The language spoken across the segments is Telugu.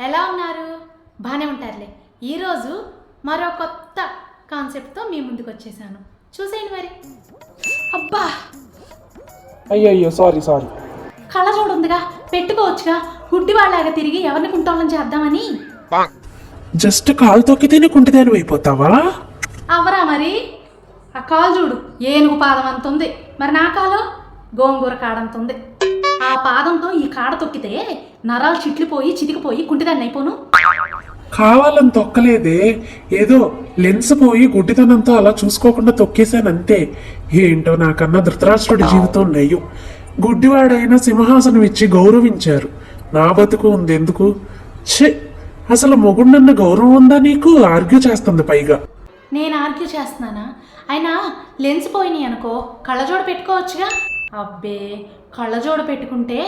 ఎలా ఉన్నారు? బాగానే ఉంటారులే. ఈరోజు మరో కొత్త కాన్సెప్ట్తో మీ ముందుకు వచ్చేసాను. చూసేయండి మరి. అబ్బా అయ్యో సారీ కళ్ళజోడు ఉందిగా, పెట్టుకోవచ్చుగా. గుడ్డి వాళ్ళలాగా తిరిగి ఎవరిని కుంటోళ్ళని చేద్దామని. జస్ట్ కాలు తొక్కితేనే కుంటిదాని అయిపోతావా? అవరా మరి. ఆ కాలు చూడు, ఏనుగు పాదం అంత ఉంది. మరి నా కాలు గోంగూర కాడంత ఉంది. ఆ పాదంతో ఈ కాడ తొక్కితే నరాలు చిట్లిపోయి చితికిపోయి కుంటిదాన్ని అయిపోను. కావాలని తొక్కలేదే, ఏదో లెన్స్ పోయి గుడ్డితనంతో అలా చూసుకోకుండా తొక్కేశానంతే. ఏంటో నాకన్నా ధృతరాష్ట్రుడి జీవితం నయ్యం. గుడ్డివాడైనా సింహాసనం ఇచ్చి గౌరవించారు. నా బతుకు ఉంది ఎందుకు? ఛే, అసలు మొగుడినన్న గౌరవం ఉందా నీకు? ఆర్గ్యూ చేస్తుంది పైగా. నేను ఆర్గ్యూ చేస్తున్నానా? అయినా లెన్స్ పోయినాయి అనుకో, కళ్ళజోడు పెట్టుకోవచ్చుగా. అబ్బే, కళ్ళజోడు పెట్టుకుంటే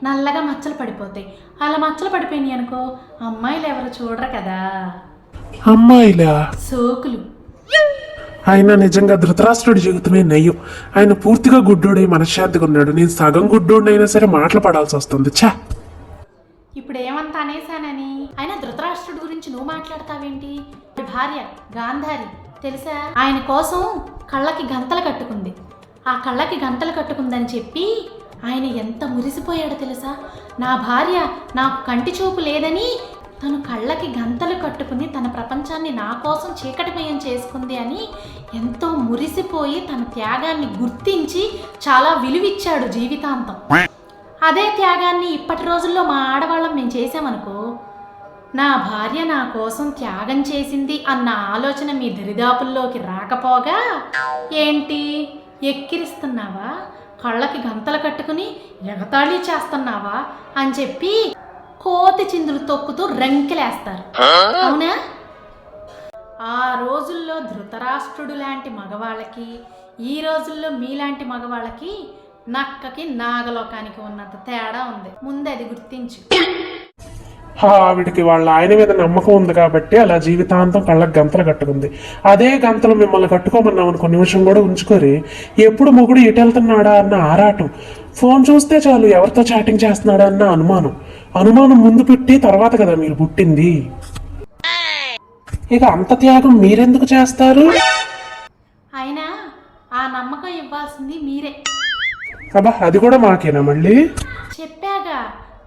నల్లగా మచ్చలు పడిపోతాయి. అలా మచ్చలు పడిపోయినాయి అనుకో, అమ్మాయిలు ఎవరు చూడరు కదా. అమ్మాయిలా? సోకులు. ఆయన నిజంగా ధృతరాష్ట్రుడి జీవితమే నయ్యం. ఆయన పూర్తిగా గుడ్డోడై మనశ్శాంతిగా ఉన్నాడు. నేను సగం గుడ్డోడైనా సరే మాటలు పడాల్సి వస్తుంది. ఛా, ఇప్పుడు ఏమంత అనేసానని. అయినా ధృతరాష్ట్రుడి గురించి నువ్వు మాట్లాడతావేంటి? భార్య గాంధారి తెలుసా? ఆయన కోసం కళ్ళకి గంతలు కట్టుకుంది. ఆ కళ్ళకి గంతలు కట్టుకుందని చెప్పి ఆయన ఎంత మురిసిపోయాడో తెలుసా? నా భార్య నాకు కంటి చూపు లేదని తను కళ్ళకి గంతలు కట్టుకుని తన ప్రపంచాన్ని నా కోసం చీకటిమయం చేసుకుంది అని ఎంతో మురిసిపోయి తన త్యాగాన్ని గుర్తించి చాలా విలువిచ్చాడు జీవితాంతం. అదే త్యాగాన్ని ఇప్పటి రోజుల్లో మా ఆడవాళ్ళం మేము చేసామనుకో, నా భార్య నా కోసం త్యాగం చేసింది అన్న ఆలోచన మీ దరిదాపుల్లోకి రాకపోగా, ఏంటి ఎక్కిరిస్తున్నావా, కళ్ళకి గంతలు కట్టుకుని ఎగతాళి చేస్తున్నావా అని చెప్పి కోతి చిందులు తొక్కుతూ రంకెలేస్తారు. అవునా? ఆ రోజుల్లో ధృతరాష్ట్రుడు లాంటి మగవాళ్ళకి ఈ రోజుల్లో మీలాంటి మగవాళ్ళకి నక్కకి నాగలోకానికి ఉన్నంత తేడా ఉంది. ముందు అది గుర్తించు. ఆవిడికి వాళ్ళ ఆయన మీద నమ్మకం ఉంది కాబట్టి అలా జీవితాంతం కళ్ళకి గంతలు కట్టుకుంది. అదే గంతలు మిమ్మల్ని కట్టుకోమన్నాం అనుకో, నిమిషం కూడా ఉంచుకోరి. ఎప్పుడు మొగుడు ఎటు వెళ్తున్నాడా అన్న ఆరాటం, ఫోన్ చూస్తే చాలు ఎవరితో చాటింగ్ చేస్తున్నాడా అన్న అనుమానం ముందు పెట్టి తర్వాత కదా మీరు పుట్టింది. ఇక అంత త్యాగం మీరెందుకు చేస్తారు? అయినా ఆ నమ్మకం ఇవ్వాల్సింది మీరే. అబ్బా, అది కూడా మాకేనా మళ్ళీ? చెప్పాగా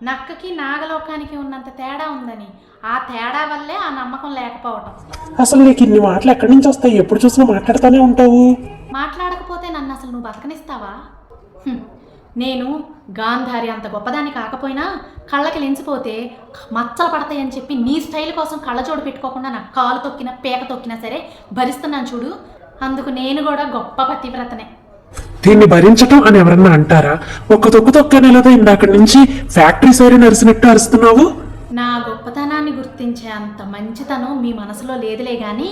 నక్కకి నాగలోకానికి ఉన్నంత తేడా ఉందని. ఆ తేడా వల్లే ఆ నమ్మకం లేకపోవటం. అసలు నీకు ఇన్ని మాటలు ఎక్కడి నుంచి వస్తాయి? ఎప్పుడు చూసినా మాట్లాడుతూనే ఉంటావు. మాట్లాడకపోతే నన్ను అసలు నువ్వు బతకనిస్తావా? నేను గాంధారి అంత గొప్పదాన్ని కాకపోయినా కళ్ళకి లెంచిపోతే మచ్చలు పడతాయని చెప్పి నీ స్టైల్ కోసం కళ్ళజోడు పెట్టుకోకుండా నా కాలు తొక్కినా పేక తొక్కినా సరే భరిస్తున్నాను చూడు. అందుకు నేను కూడా గొప్ప పతివ్రతనే. దీన్ని భరించటం అని ఎవరన్నా అంటారా? ఒక్క తొక్కు తొక్కనేలాగా ఇందాక నుంచి ఫ్యాక్టరీ సైరన్ అరిసినట్టు అరుస్తున్నావు. నా గొప్పతనాన్ని గుర్తించే అంత మంచితనం మీ మనసులో లేదులే గాని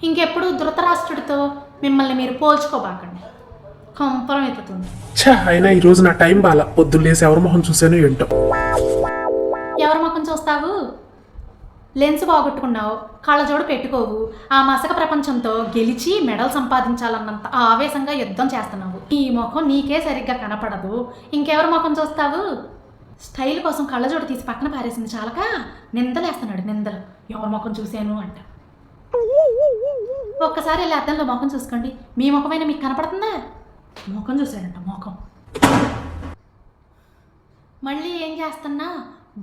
ఇంకెప్పుడు ధృతరాష్ట్రుడితో మిమ్మల్ని మీరు పోల్చుకోబాకండి, కంపరం ఎత్తుతుంది. అయినా ఈ రోజు నా టైం బాలా. పొద్దున్నేసి ఎవరి మొహం చూసాను ఏంటో. ఎవరి ముఖం చూస్తావు? లెన్స్ బాగొట్టుకున్నావు, కళ్ళజోడు పెట్టుకోవు, ఆ మసక ప్రపంచంతో గెలిచి మెడల్ సంపాదించాలన్నంత ఆవేశంగా యుద్ధం చేస్తున్నావు. ఈ ముఖం నీకే సరిగ్గా కనపడదు, ఇంకెవరి ముఖం చూస్తావు? స్టైల్ కోసం కళ్ళజోడు తీసి పక్కన పారేసింది చాలక నిందలేస్తున్నాడు నిందలు. ఎవరి ముఖం చూశాను అంట. ఒక్కసారి ఇలా అద్దంలో ముఖం చూసుకోండి. మీ ముఖమైనా మీకు కనపడుతుందా? ముఖం చూశాడంట ముఖం. మళ్ళీ ఏం చేస్తున్నా,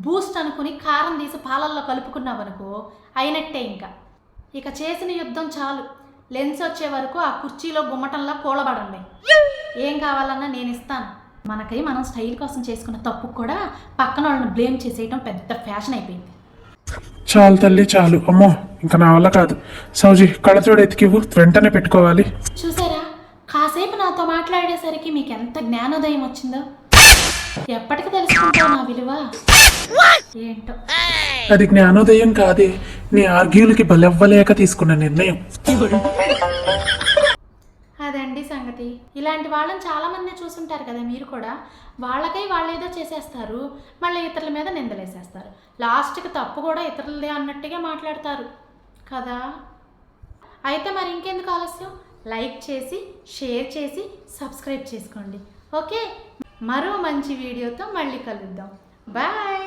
బూస్ట్ అనుకుని కారం తీసి పాలల్లో కలుపుకున్నావు అనుకో అయినట్టే. ఇక చేసిన యుద్ధం చాలు. లెన్స్ వచ్చే వరకు ఆ కుర్చీలో గుమ్మటంలా కూలబడండి. ఏం కావాలన్నా నేను ఇస్తాను. మనకై మనం స్టైల్ కోసం చేసుకున్న తప్పు కూడా పక్కన వాళ్ళని బ్లేమ్ చేసేయటం పెద్ద ఫ్యాషన్ అయిపోయింది. చాలు తల్లి చాలు. అమ్మో, ఇంకా నా వల్ల కాదు. సౌజీ, కళ్ళజోడు ఎతికివ్వు, వెంటనే పెట్టుకోవాలి. చూసారా, కాసేపు నాతో మాట్లాడేసరికి మీకు ఎంత జ్ఞానోదయం వచ్చిందో. ఎప్పటికి తెలుసుకుంటావు నా విలువ ఏంటో. అది జ్ఞానోదయం కాదే, నీ ఆర్గ్యూలకి బలెవ్వలేక తీసుకున్న నిర్ణయం. అదండి సంగతి. ఇలాంటి వాళ్ళని చాలా మంది చూసుంటారు కదా మీరు కూడా. వాళ్ళకై వాళ్ళు ఏదో చేసేస్తారు, మళ్ళీ ఇతరుల మీద నిందలేసేస్తారు. లాస్ట్కి తప్పు కూడా ఇతరులదే అన్నట్టుగా మాట్లాడతారు కదా. అయితే మరి ఇంకెందుకు ఆలస్యం? లైక్ చేసి షేర్ చేసి సబ్స్క్రైబ్ చేసుకోండి. ఓకే, మరో మంచి వీడియోతో మళ్ళీ కలుద్దాం. బాయ్.